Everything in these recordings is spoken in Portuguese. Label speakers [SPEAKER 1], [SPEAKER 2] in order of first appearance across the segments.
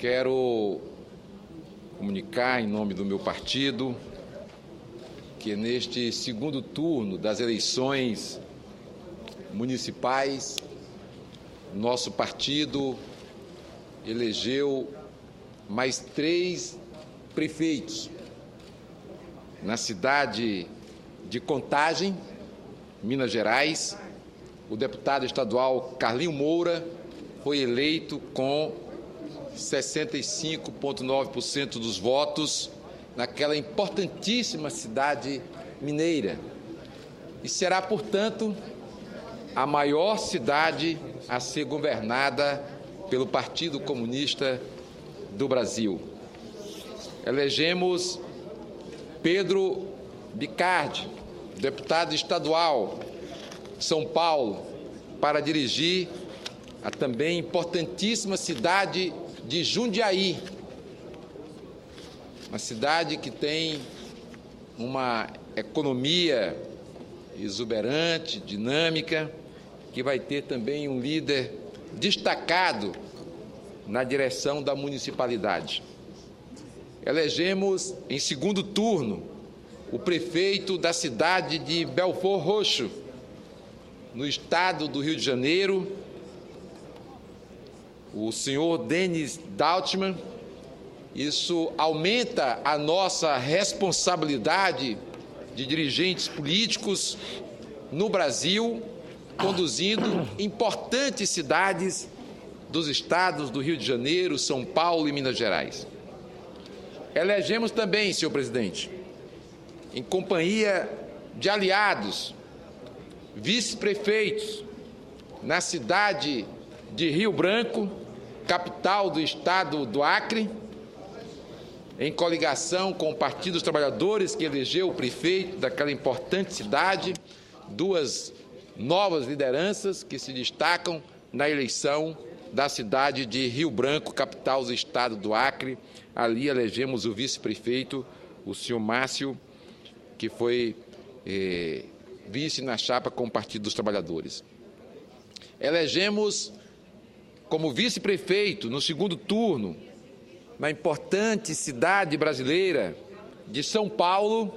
[SPEAKER 1] Quero comunicar em nome do meu partido que neste segundo turno das eleições municipais, nosso partido elegeu mais 3 prefeitos na cidade de Contagem, Minas Gerais. O deputado estadual Carlinho Moura foi eleito com 65,9% dos votos naquela importantíssima cidade mineira e será, portanto, a maior cidade a ser governada pelo Partido Comunista do Brasil. Elegemos Pedro Bicardi, deputado estadual de São Paulo, para dirigir a também importantíssima cidade de Jundiaí, uma cidade que tem uma economia exuberante, dinâmica, que vai ter também um líder destacado na direção da municipalidade. Elegemos em segundo turno o prefeito da cidade de Belford Roxo, no estado do Rio de Janeiro, o senhor Denis Daltman. Isso aumenta a nossa responsabilidade de dirigentes políticos no Brasil, conduzindo importantes cidades dos estados do Rio de Janeiro, São Paulo e Minas Gerais. Elegemos também, senhor presidente, em companhia de aliados, vice-prefeitos na cidade de Rio Branco, capital do estado do Acre, em coligação com o Partido dos Trabalhadores, que elegeu o prefeito daquela importante cidade, 2 novas lideranças que se destacam na eleição da cidade de Rio Branco, capital do estado do Acre. Ali elegemos o vice-prefeito, o senhor Márcio, que foi vice na chapa com o Partido dos Trabalhadores. Elegemos como vice-prefeito, no segundo turno, na importante cidade brasileira de São Paulo,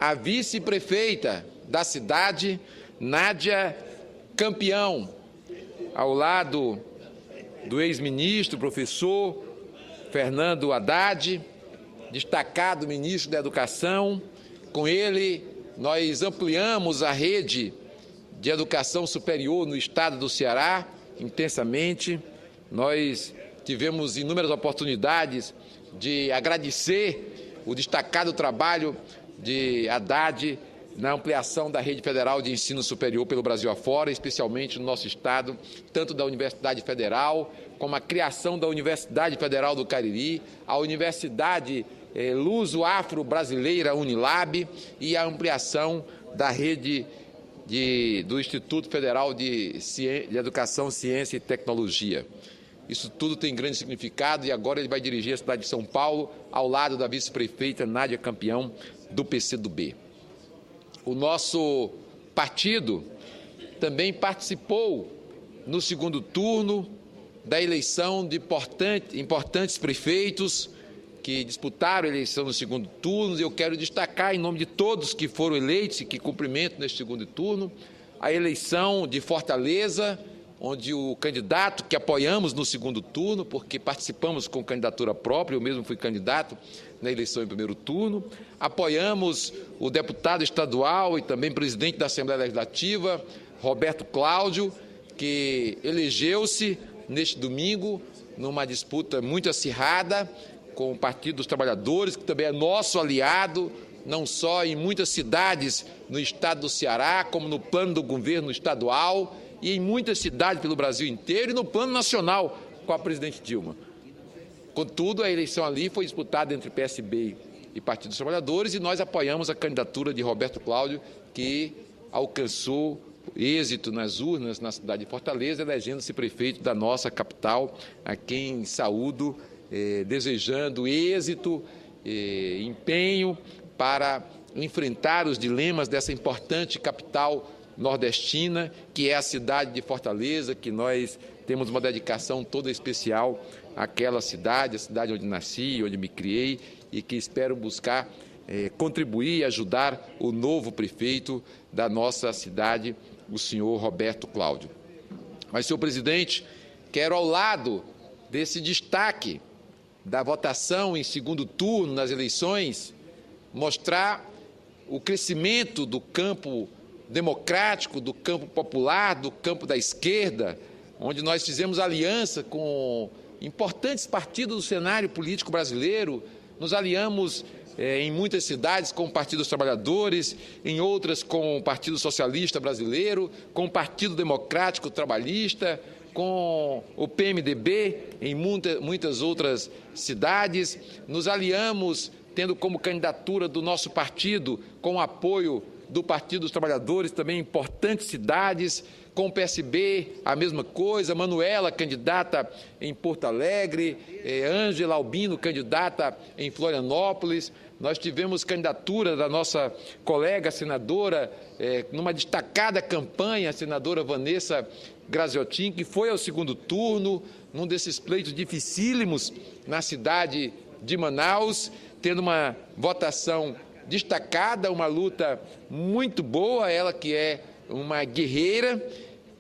[SPEAKER 1] a vice-prefeita da cidade, Nádia Campião, ao lado do ex-ministro, professor Fernando Haddad, destacado ministro da Educação. Com ele, nós ampliamos a rede de educação superior no estado do Ceará intensamente. Nós tivemos inúmeras oportunidades de agradecer o destacado trabalho de Haddad na ampliação da rede federal de ensino superior pelo Brasil afora, especialmente no nosso estado, tanto da Universidade Federal, como a criação da Universidade Federal do Cariri, a Universidade Luso-Afro-Brasileira Unilab e a ampliação da rede do Instituto Federal de Educação, Ciência e Tecnologia. Isso tudo tem grande significado e agora ele vai dirigir a cidade de São Paulo ao lado da vice-prefeita Nádia Campião, do PCdoB. O nosso partido também participou no segundo turno da eleição de importantes prefeitos que disputaram a eleição no segundo turno. Eu quero destacar, em nome de todos que foram eleitos e que cumprimento neste segundo turno, a eleição de Fortaleza, onde o candidato que apoiamos no segundo turno, porque participamos com candidatura própria, eu mesmo fui candidato na eleição em primeiro turno, apoiamos o deputado estadual e também presidente da Assembleia Legislativa, Roberto Cláudio, que elegeu-se neste domingo numa disputa muito acirrada com o Partido dos Trabalhadores, que também é nosso aliado, não só em muitas cidades no estado do Ceará, como no plano do governo estadual e em muitas cidades pelo Brasil inteiro e no plano nacional com a presidente Dilma. Contudo, a eleição ali foi disputada entre PSB e Partido dos Trabalhadores e nós apoiamos a candidatura de Roberto Cláudio, que alcançou êxito nas urnas na cidade de Fortaleza, elegendo-se prefeito da nossa capital, a quem saúdo, desejando êxito, empenho para enfrentar os dilemas dessa importante capital nordestina, que é a cidade de Fortaleza, que nós temos uma dedicação toda especial àquela cidade, a cidade onde nasci, onde me criei, e que espero buscar contribuir e ajudar o novo prefeito da nossa cidade, o senhor Roberto Cláudio. Mas, senhor presidente, quero, ao lado desse destaque da votação em segundo turno nas eleições, mostrar o crescimento do campo democrático, do campo popular, do campo da esquerda, onde nós fizemos aliança com importantes partidos do cenário político brasileiro, nos aliamos em muitas cidades com o Partido dos Trabalhadores, em outras com o Partido Socialista Brasileiro, com o Partido Democrático Trabalhista, com o PMDB em muitas outras cidades. Nos aliamos tendo como candidatura do nosso partido, com o apoio do Partido dos Trabalhadores, também em importantes cidades, com o PSB, a mesma coisa, Manuela, candidata em Porto Alegre, Ângela Albino, candidata em Florianópolis. Nós tivemos candidatura da nossa colega senadora, numa destacada campanha, a senadora Vanessa Graziotin, que foi ao segundo turno, num desses pleitos dificílimos na cidade de Manaus, tendo uma votação destacada, uma luta muito boa, ela que é uma guerreira,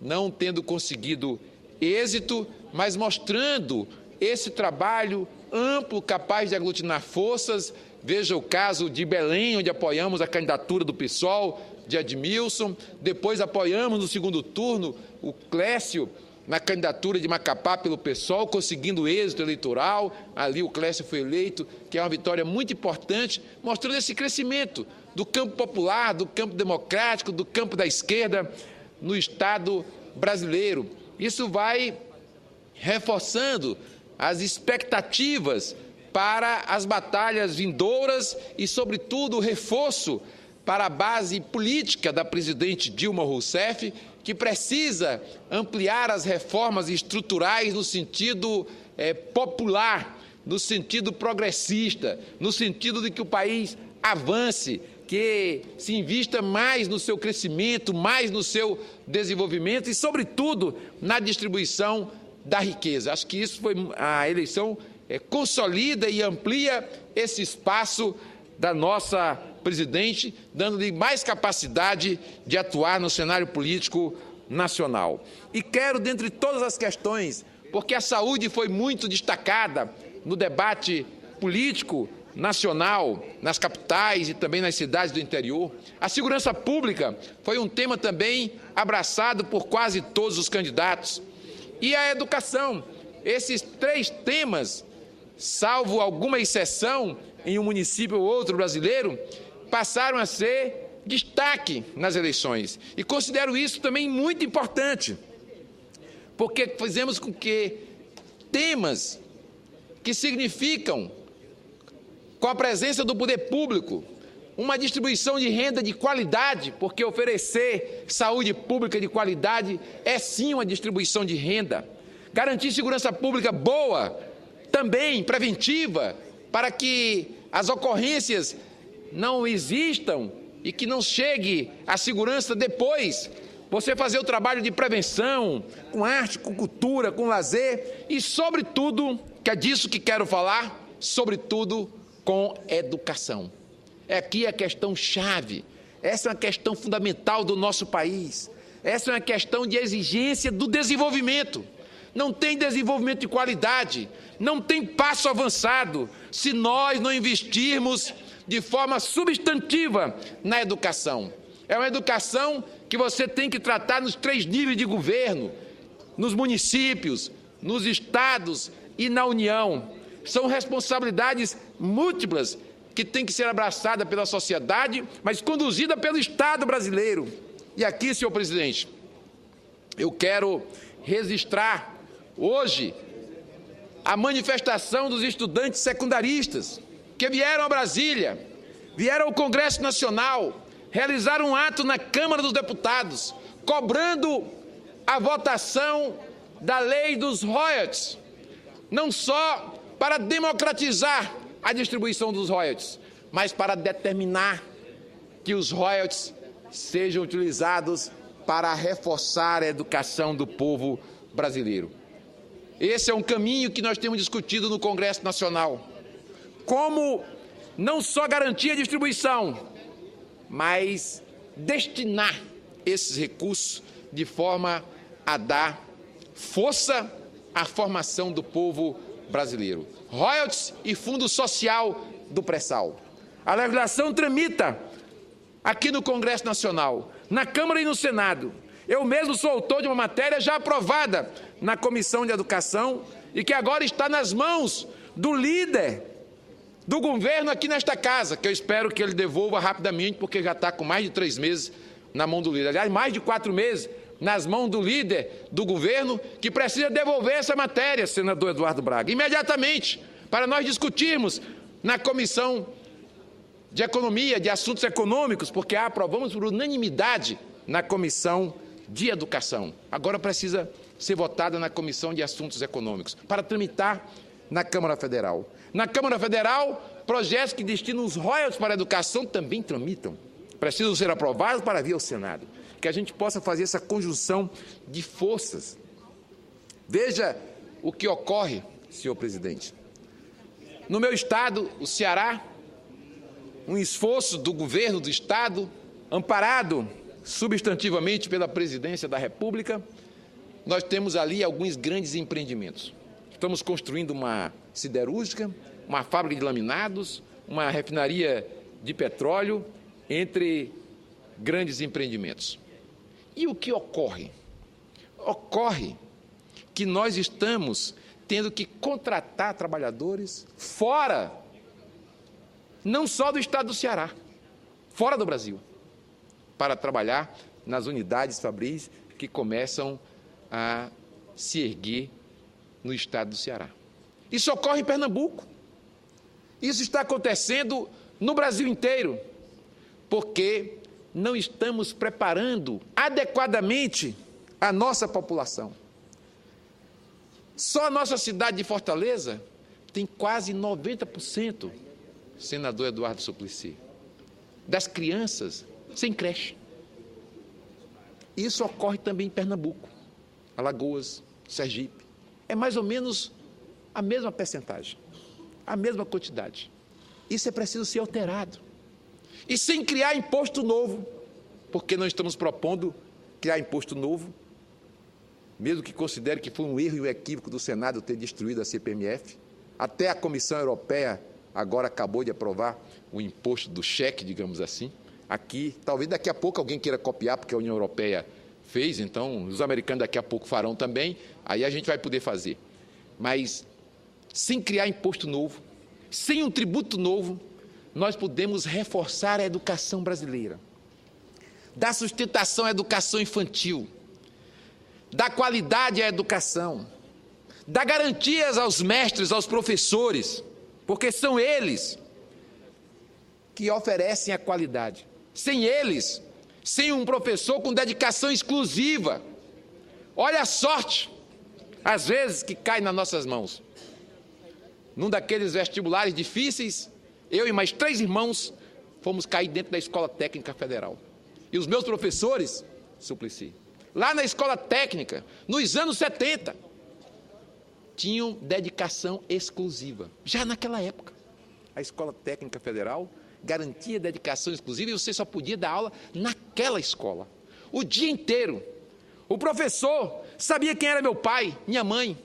[SPEAKER 1] não tendo conseguido êxito, mas mostrando esse trabalho amplo, capaz de aglutinar forças. Veja o caso de Belém, onde apoiamos a candidatura do PSOL, de Edmilson, depois apoiamos no segundo turno o Clécio, na candidatura de Macapá pelo PSOL, conseguindo êxito eleitoral. Ali o Clécio foi eleito, que é uma vitória muito importante, mostrando esse crescimento do campo popular, do campo democrático, do campo da esquerda no Estado brasileiro. Isso vai reforçando as expectativas para as batalhas vindouras e, sobretudo, o reforço para a base política da presidente Dilma Rousseff, que precisa ampliar as reformas estruturais no sentido popular, no sentido progressista, no sentido de que o país avance, que se invista mais no seu crescimento, mais no seu desenvolvimento e, sobretudo, na distribuição da riqueza. Acho que isso foi a eleição consolida e amplia esse espaço da nossa presidente, dando-lhe mais capacidade de atuar no cenário político nacional. E quero, dentre todas as questões, porque a saúde foi muito destacada no debate político nacional, nas capitais e também nas cidades do interior, a segurança pública foi um tema também abraçado por quase todos os candidatos. E a educação, esses três temas, salvo alguma exceção em um município ou outro brasileiro, passaram a ser destaque nas eleições. E considero isso também muito importante, porque fizemos com que temas que significam, com a presença do poder público, uma distribuição de renda de qualidade, porque oferecer saúde pública de qualidade é sim uma distribuição de renda. Garantir segurança pública boa, também preventiva, para que as ocorrências não existam e que não chegue a segurança depois. Você fazer o trabalho de prevenção, com arte, com cultura, com lazer e, sobretudo, que é disso que quero falar, sobretudo, com educação. Aqui é a questão chave, essa é uma questão fundamental do nosso país, essa é uma questão de exigência do desenvolvimento. Não tem desenvolvimento de qualidade, não tem passo avançado se nós não investirmos de forma substantiva na educação. É uma educação que você tem que tratar nos 3 níveis de governo, nos municípios, nos estados e na União. São responsabilidades múltiplas que têm que ser abraçadas pela sociedade, mas conduzida pelo Estado brasileiro. E aqui, senhor presidente, eu quero registrar hoje a manifestação dos estudantes secundaristas que vieram a Brasília, vieram ao Congresso Nacional, realizaram um ato na Câmara dos Deputados, cobrando a votação da lei dos royalties, não só para democratizar a distribuição dos royalties, mas para determinar que os royalties sejam utilizados para reforçar a educação do povo brasileiro. Esse é um caminho que nós temos discutido no Congresso Nacional. Como não só garantir a distribuição, mas destinar esses recursos de forma a dar força à formação do povo brasileiro. Royalties e fundo social do pré-sal. A legislação tramita aqui no Congresso Nacional, na Câmara e no Senado. Eu mesmo sou autor de uma matéria já aprovada na Comissão de Educação e que agora está nas mãos do líder do governo aqui nesta casa, que eu espero que ele devolva rapidamente, porque já está com mais de 3 meses na mão do líder. Aliás, mais de 4 meses nas mãos do líder do governo, que precisa devolver essa matéria, senador Eduardo Braga, imediatamente, para nós discutirmos na Comissão de Economia, de Assuntos Econômicos, porque a aprovamos por unanimidade na Comissão de Educação. Agora precisa ser votada na Comissão de Assuntos Econômicos, para tramitar na Câmara Federal. Na Câmara Federal, projetos que destinam os royalties para a educação também tramitam. Precisam ser aprovados para vir ao Senado. Que a gente possa fazer essa conjunção de forças. Veja o que ocorre, senhor presidente. No meu estado, o Ceará, um esforço do governo do estado, amparado substantivamente pela presidência da República, nós temos ali alguns grandes empreendimentos. Estamos construindo uma siderúrgica, uma fábrica de laminados, uma refinaria de petróleo, entre grandes empreendimentos. E o que ocorre? Ocorre que nós estamos tendo que contratar trabalhadores fora, não só do estado do Ceará, fora do Brasil, para trabalhar nas unidades fabris que começam a se erguer no estado do Ceará. Isso ocorre em Pernambuco. Isso está acontecendo no Brasil inteiro, porque não estamos preparando adequadamente a nossa população. Só a nossa cidade de Fortaleza tem quase 90%, senador Eduardo Suplicy, das crianças sem creche. Isso ocorre também em Pernambuco, Alagoas, Sergipe. É mais ou menos a mesma percentagem, a mesma quantidade. Isso é preciso ser alterado. E sem criar imposto novo, porque não estamos propondo criar imposto novo, mesmo que considere que foi um erro e um equívoco do Senado ter destruído a CPMF. Até a Comissão Europeia agora acabou de aprovar o imposto do cheque, digamos assim. Aqui, talvez daqui a pouco alguém queira copiar, porque a União Europeia fez, então os americanos daqui a pouco farão também, aí a gente vai poder fazer. Mas, sem criar imposto novo, sem um tributo novo, nós podemos reforçar a educação brasileira, dar sustentação à educação infantil, dar qualidade à educação, dar garantias aos mestres, aos professores, porque são eles que oferecem a qualidade. Sem eles, sem um professor com dedicação exclusiva, olha a sorte, às vezes, que cai nas nossas mãos. Num daqueles vestibulares difíceis, eu e mais 3 irmãos fomos cair dentro da Escola Técnica Federal. E os meus professores, Suplicy, lá na Escola Técnica, nos anos 70, tinham dedicação exclusiva. Já naquela época, a Escola Técnica Federal garantia dedicação exclusiva e você só podia dar aula naquela escola, o dia inteiro. O professor sabia quem era meu pai, minha mãe,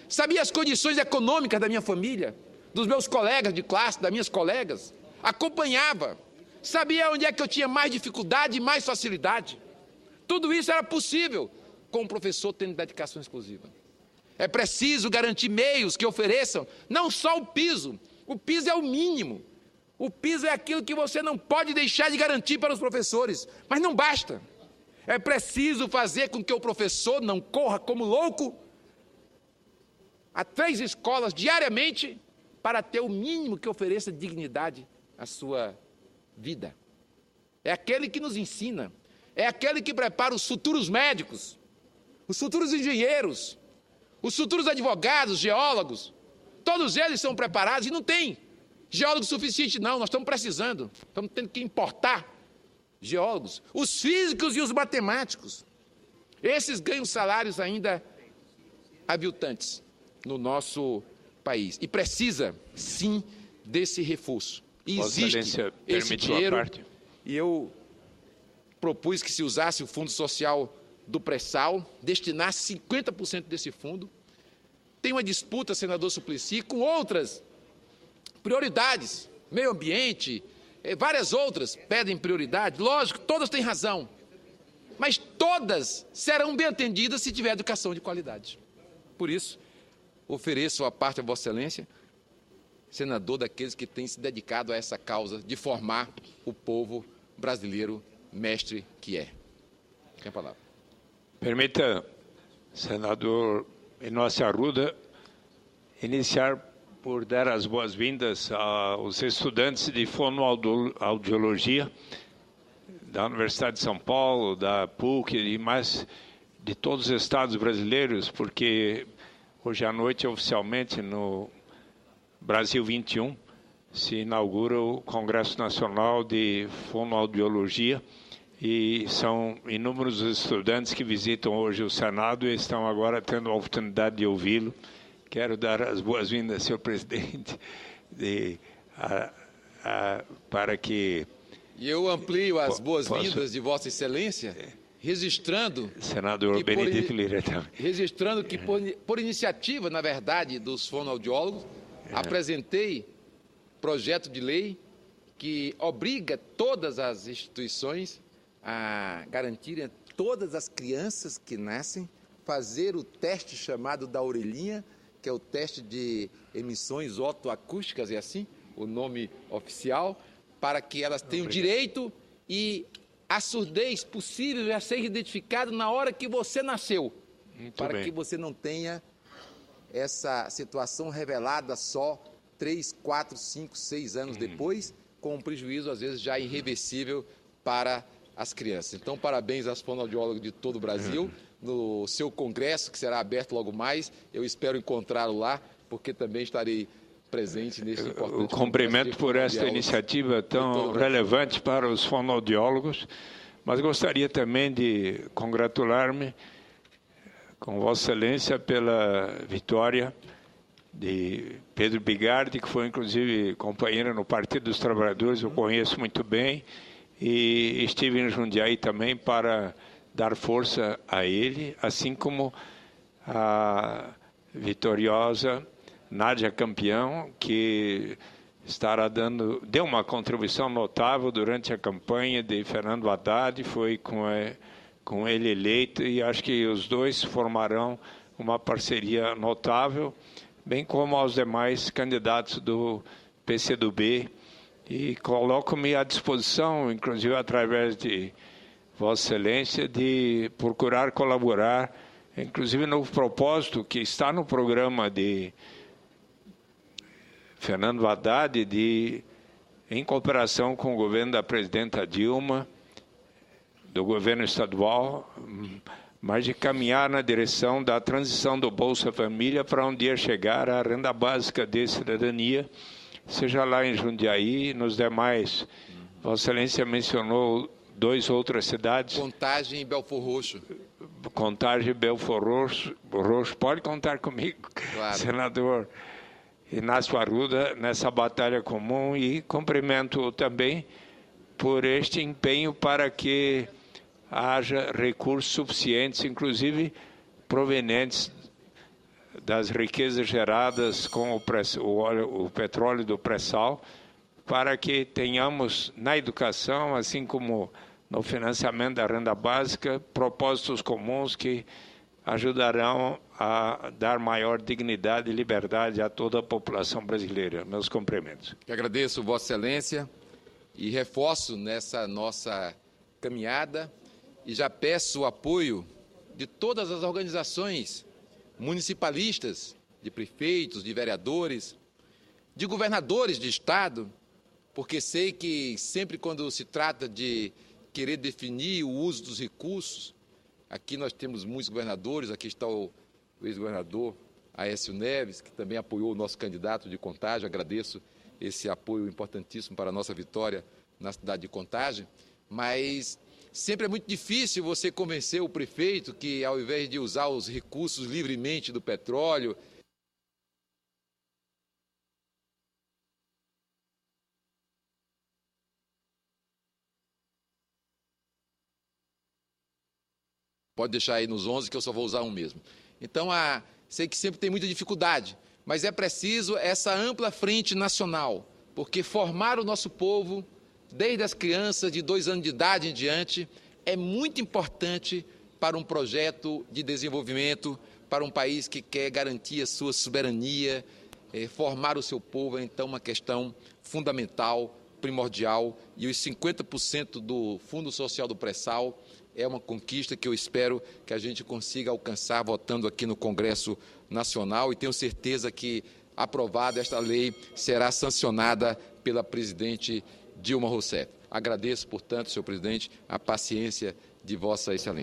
[SPEAKER 1] sabia as condições econômicas da minha família, dos meus colegas de classe, das minhas colegas, acompanhava, sabia onde é que eu tinha mais dificuldade e mais facilidade. Tudo isso era possível com o professor tendo dedicação exclusiva. É preciso garantir meios que ofereçam não só o piso é o mínimo, o piso é aquilo que você não pode deixar de garantir para os professores, mas não basta. É preciso fazer com que o professor não corra como louco a 3 escolas diariamente para ter o mínimo que ofereça dignidade à sua vida. É aquele que nos ensina, é aquele que prepara os futuros médicos, os futuros engenheiros, os futuros advogados, geólogos. Todos eles são preparados e não tem geólogo suficiente não, nós estamos precisando, estamos tendo que importar geólogos. Os físicos e os matemáticos, esses ganham salários ainda aviltantes no nosso país. E precisa, sim, desse reforço. E existe esse dinheiro, e eu propus que se usasse o Fundo Social do Pré-Sal, destinasse 50% desse fundo. Tem uma disputa, senador Suplicy, com outras prioridades, meio ambiente, várias outras pedem prioridade. Lógico, todas têm razão, mas todas serão bem atendidas se tiver educação de qualidade. Por isso, ofereço a parte a Vossa Excelência, senador daqueles que têm se dedicado a essa causa de formar o povo brasileiro mestre que é. Tem a palavra.
[SPEAKER 2] Permita, senador Inácio Arruda, iniciar por dar as boas-vindas aos estudantes de fonoaudiologia da Universidade de São Paulo, da PUC e mais de todos os estados brasileiros, porque hoje à noite, oficialmente, no Brasil 21, se inaugura o Congresso Nacional de Fonoaudiologia e são inúmeros os estudantes que visitam hoje o Senado e estão agora tendo a oportunidade de ouvi-lo. Quero dar as boas-vindas, senhor presidente, para que...
[SPEAKER 1] E eu amplio as boas-vindas de Vossa Excelência, registrando...
[SPEAKER 2] Senador Benedito Lira também.
[SPEAKER 1] Registrando que, por iniciativa, na verdade, dos fonoaudiólogos, apresentei projeto de lei que obriga todas as instituições a garantirem a todas as crianças que nascem fazer o teste chamado da orelhinha, que é o teste de emissões otoacústicas, é assim o nome oficial, para que elas tenham direito e a surdez possível a ser identificada na hora que você nasceu, para que você não tenha essa situação revelada só 3, 4, 5, 6 anos depois, com um prejuízo, às vezes, já irreversível para as crianças. Então, parabéns aos fonoaudiólogos de todo o Brasil, no seu congresso, que será aberto logo mais. Eu espero encontrá-lo lá, porque também estarei presente nesse importante...
[SPEAKER 2] O cumprimento por esta iniciativa tão relevante para os fonoaudiólogos, mas gostaria também de congratular-me com Vossa Excelência pela vitória de Pedro Bigardi, que foi inclusive companheiro no Partido dos Trabalhadores, eu conheço muito bem, e estive em Jundiaí também para dar força a ele, assim como a vitoriosa Nádia Campeão, que deu uma contribuição notável durante a campanha de Fernando Haddad, foi com ele eleito, e acho que os dois formarão uma parceria notável, bem como aos demais candidatos do PCdoB, e coloco-me à disposição, inclusive através de Vossa Excelência, de procurar colaborar, inclusive no propósito que está no programa de Fernando Haddad, em cooperação com o governo da presidenta Dilma, do governo estadual, mas de caminhar na direção da transição do Bolsa Família para um dia chegar à renda básica de cidadania, seja lá em Jundiaí, nos demais. Vossa Excelência mencionou 2 outras cidades.
[SPEAKER 1] Contagem e Belfor Roxo.
[SPEAKER 2] Contagem e Belfor Roxo. Pode contar comigo, claro. Senador Inácio Arruda, nessa batalha comum, e cumprimento também por este empenho para que haja recursos suficientes, inclusive provenientes das riquezas geradas com o petróleo do pré-sal, para que tenhamos na educação, assim como no financiamento da renda básica, propósitos comuns que ajudarão a dar maior dignidade e liberdade a toda a população brasileira. Meus cumprimentos.
[SPEAKER 1] Eu agradeço, Vossa Excelência, e reforço nessa nossa caminhada, e já peço o apoio de todas as organizações municipalistas, de prefeitos, de vereadores, de governadores de estado, porque sei que sempre quando se trata de querer definir o uso dos recursos, aqui nós temos muitos governadores, aqui está o ex-governador Aécio Neves, que também apoiou o nosso candidato de Contagem, agradeço esse apoio importantíssimo para a nossa vitória na cidade de Contagem, mas Sempre é muito difícil você convencer o prefeito que, ao invés de usar os recursos livremente do petróleo, pode deixar aí nos 11 que eu só vou usar um mesmo. Então, sei que sempre tem muita dificuldade, mas é preciso essa ampla frente nacional, porque formar o nosso povo, desde as crianças de 2 anos de idade em diante, é muito importante para um projeto de desenvolvimento, para um país que quer garantir a sua soberania, formar o seu povo é, então, uma questão fundamental, primordial, e os 50% do Fundo Social do Pré-Sal é uma conquista que eu espero que a gente consiga alcançar votando aqui no Congresso Nacional, e tenho certeza que, aprovada esta lei, será sancionada pela presidente Dilma Rousseff. Agradeço, portanto, senhor presidente, a paciência de Vossa Excelência.